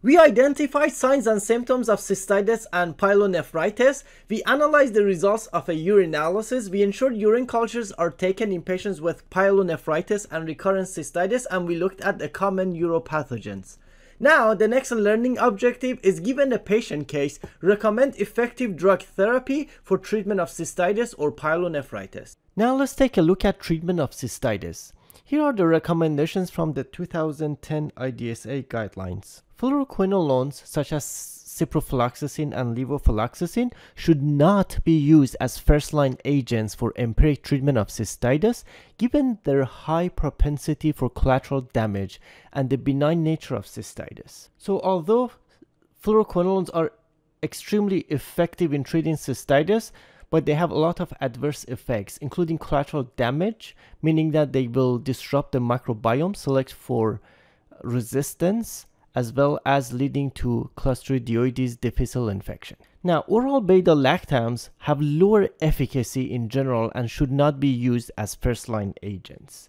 We identify signs and symptoms of cystitis and pyelonephritis. We analyze the results of a urinalysis. We ensure urine cultures are taken in patients with pyelonephritis and recurrent cystitis, and we looked at the common uropathogens. Now, the next learning objective is, given a patient case, recommend effective drug therapy for treatment of cystitis or pyelonephritis. Now let's take a look at treatment of cystitis. Here are the recommendations from the 2010 IDSA guidelines. Fluoroquinolones such as ciprofloxacin and levofloxacin should not be used as first-line agents for empiric treatment of cystitis, given their high propensity for collateral damage and the benign nature of cystitis. So although fluoroquinolones are extremely effective in treating cystitis, but they have a lot of adverse effects, including collateral damage, meaning that they will disrupt the microbiome, select for resistance, as well as leading to Clostridioides difficile infection. Now, oral beta-lactams have lower efficacy in general and should not be used as first-line agents,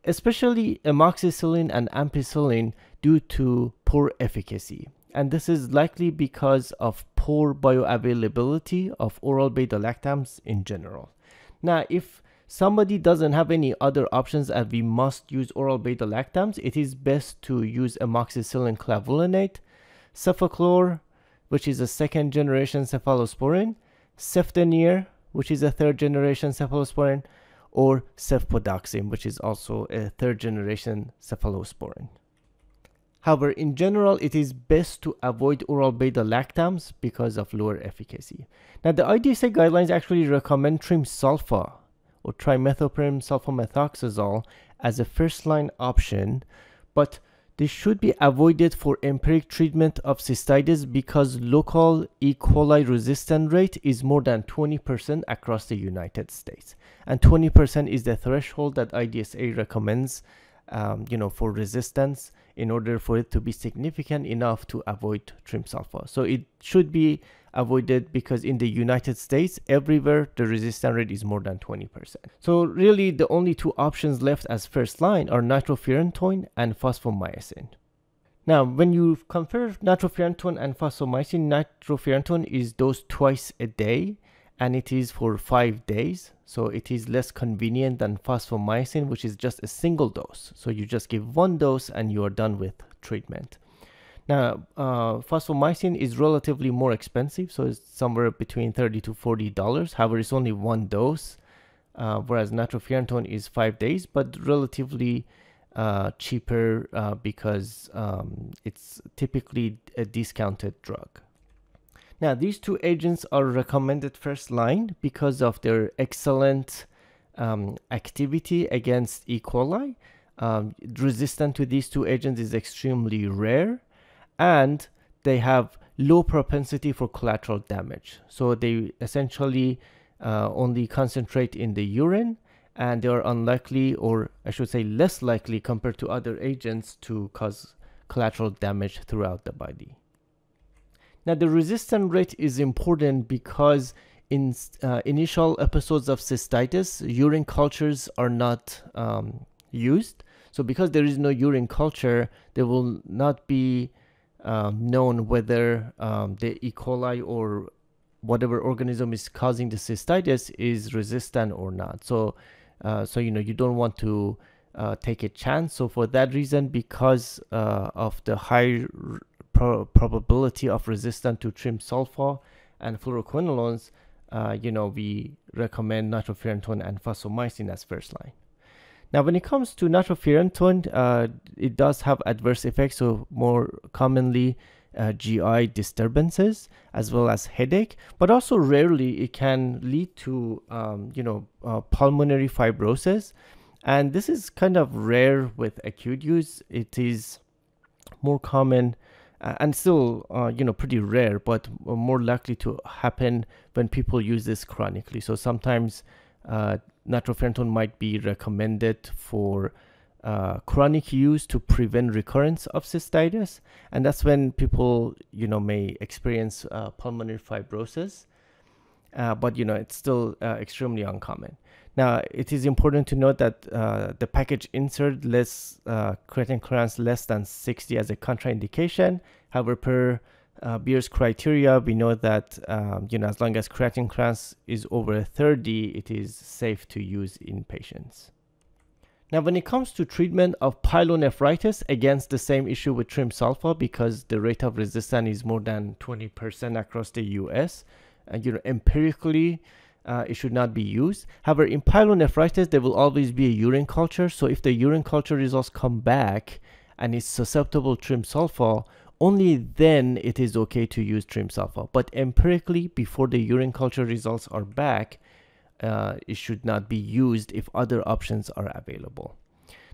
especially amoxicillin and ampicillin due to poor efficacy. And this is likely because of poor bioavailability of oral beta-lactams in general. Now, if somebody doesn't have any other options and we must use oral beta-lactams, it is best to use amoxicillin clavulanate, cefaclor, which is a second-generation cephalosporin, cefdinir, which is a third-generation cephalosporin, or cefpodoxime, which is also a third-generation cephalosporin. However, in general, it is best to avoid oral beta-lactams because of lower efficacy. Now, the IDSA guidelines actually recommend trimsulfa or trimethoprim sulfamethoxazole as a first-line option, but this should be avoided for empiric treatment of cystitis because local E. coli resistance rate is more than 20% across the United States. And 20% is the threshold that IDSA recommends for resistance in order for it to be significant enough to avoid trimsulfa. So it should be avoided because in the United States, everywhere the resistance rate is more than 20%. So really the only two options left as first line are nitrofurantoin and fosfomycin. Now, when you compare nitrofurantoin and fosfomycin, nitrofurantoin is dosed twice a day and it is for 5 days. So it is less convenient than fosfomycin, which is just a single dose. So you just give one dose and you are done with treatment. Now, fosfomycin is relatively more expensive, so it's somewhere between $30 to $40. However, it's only one dose, whereas nitrofurantoin is 5 days, but relatively cheaper because it's typically a discounted drug. Now, these two agents are recommended first line because of their excellent activity against E. coli. Resistance to these two agents is extremely rare, and they have low propensity for collateral damage. So they essentially only concentrate in the urine, and they are unlikely, or I should say less likely compared to other agents, to cause collateral damage throughout the body. Now, the resistance rate is important because in initial episodes of cystitis, urine cultures are not used. So because there is no urine culture, there will not be known whether the E. coli or whatever organism is causing the cystitis is resistant or not. So, you don't want to take a chance. So for that reason, because of the high probability of resistance to trimsulfa and fluoroquinolones, we recommend nitrofurantoin and fosfomycin as first line. Now, when it comes to nitrofurantoin, it does have adverse effects, so more commonly GI disturbances as well as headache, but also rarely it can lead to pulmonary fibrosis, and this is kind of rare with acute use. It is more common and still pretty rare, but more likely to happen when people use this chronically. So sometimes nitrofurantoin might be recommended for chronic use to prevent recurrence of cystitis, and that's when people may experience pulmonary fibrosis, but it's still extremely uncommon. Now, it is important to note that the package insert lists creatine clearance less than 60 as a contraindication. However, per Beer's criteria, we know that as long as creatine class is over 30, it is safe to use in patients. Now, when it comes to treatment of pyelonephritis, against the same issue with trimsulfa, because the rate of resistance is more than 20% across the US, empirically, it should not be used. However, in pyelonephritis, there will always be a urine culture. So if the urine culture results come back and it's susceptible to trimsulfa, only then it is okay to use trimsulfa. But empirically, before the urine culture results are back, it should not be used if other options are available.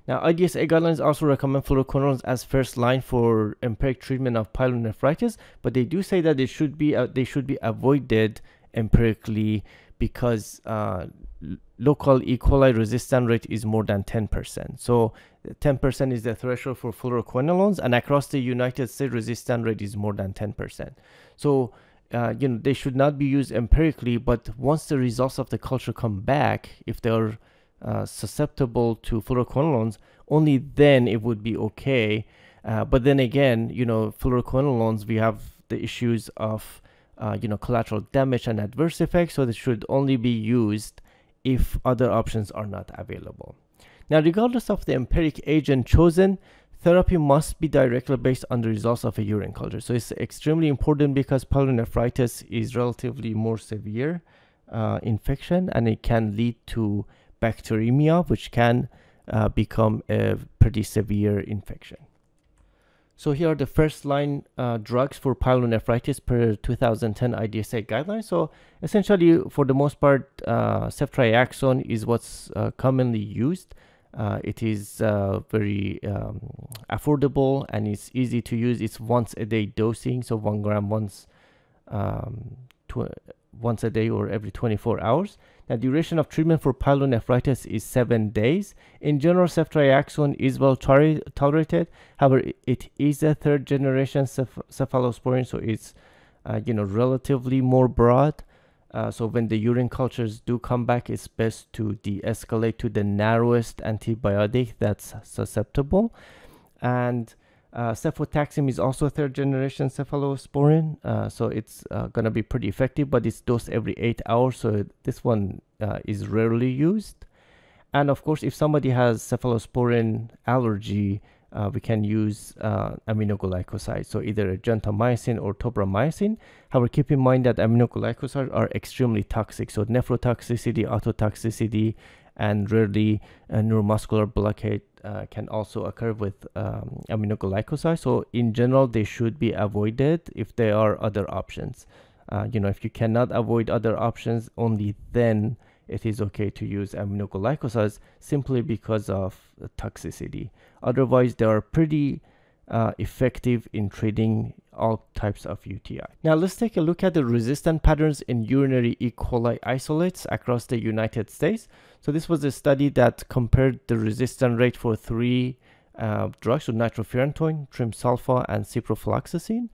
Now, IDSA guidelines also recommend fluoroquinolones as first line for empiric treatment of pyelonephritis, but they do say that they should be avoided empirically because local E. coli resistance rate is more than 10%. So 10% is the threshold for fluoroquinolones, and across the United States, resistance rate is more than 10%. So they should not be used empirically, but once the results of the culture come back, if they are susceptible to fluoroquinolones, only then it would be okay. But then again, fluoroquinolones, we have the issues of collateral damage and adverse effects, so they should only be used if other options are not available. Now, regardless of the empiric agent chosen, therapy must be directly based on the results of a urine culture. So it's extremely important because pyelonephritis is relatively more severe infection, and it can lead to bacteremia, which can become a pretty severe infection. So here are the first line drugs for pyelonephritis per 2010 IDSA guidelines. So essentially, for the most part, ceftriaxone is what's commonly used. It is very affordable and it's easy to use. It's once a day dosing, so 1 gram once a day or every 24 hours. The duration of treatment for pyelonephritis is 7 days. In general, ceftriaxone is well tolerated. However, it is a third generation cephalosporin, so it's relatively more broad. So when the urine cultures do come back, it's best to de-escalate to the narrowest antibiotic that's susceptible. And cefotaxime is also a third generation cephalosporin, so it's going to be pretty effective, but it's dosed every 8 hours, so this one is rarely used. And of course, if somebody has cephalosporin allergy, we can use aminoglycosides, so either gentamicin or tobramycin. However, keep in mind that aminoglycosides are extremely toxic, so nephrotoxicity, ototoxicity, and rarely neuromuscular blockade can also occur with aminoglycosides. So in general, they should be avoided if there are other options. If you cannot avoid other options, only then it is okay to use aminoglycosides simply because of toxicity. Otherwise, they are pretty effective in treating all types of UTI. Now, let's take a look at the resistant patterns in urinary E. coli isolates across the United States. So this was a study that compared the resistance rate for 3 drugs, so nitrofurantoin, trimsulfa, and ciprofloxacin.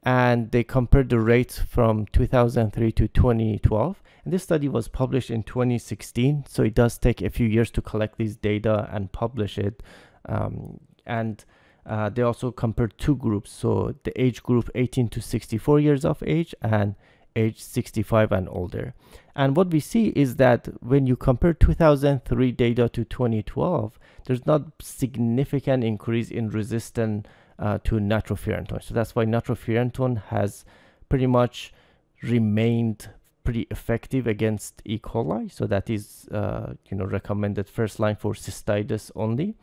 And they compared the rates from 2003 to 2012. And this study was published in 2016, so it does take a few years to collect these data and publish it. They also compared 2 groups, so the age group 18 to 64 years of age and age 65 and older. And what we see is that when you compare 2003 data to 2012, there's not significant increase in resistance to nitrofurantoin. So that's why nitrofurantoin has pretty much remained pretty effective against E. coli. So that is recommended first line for cystitis only.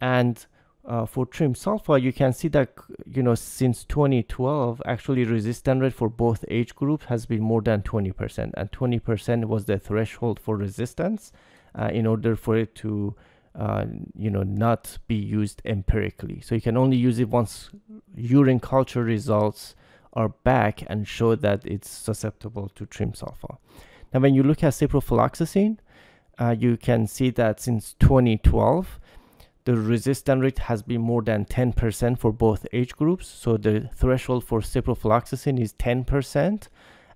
And for trimsulfa, you can see that since 2012, actually resistance rate for both age groups has been more than 20%, and 20% was the threshold for resistance in order for it to not be used empirically. So you can only use it once urine culture results are back and show that it's susceptible to trimsulfa. Now, when you look at ciprofloxacin, you can see that since 2012, the resistance rate has been more than 10% for both age groups. So the threshold for ciprofloxacin is 10%.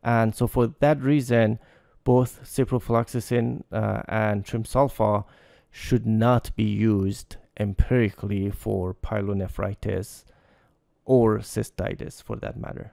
And so for that reason, both ciprofloxacin and trimsulfa should not be used empirically for pyelonephritis or cystitis for that matter.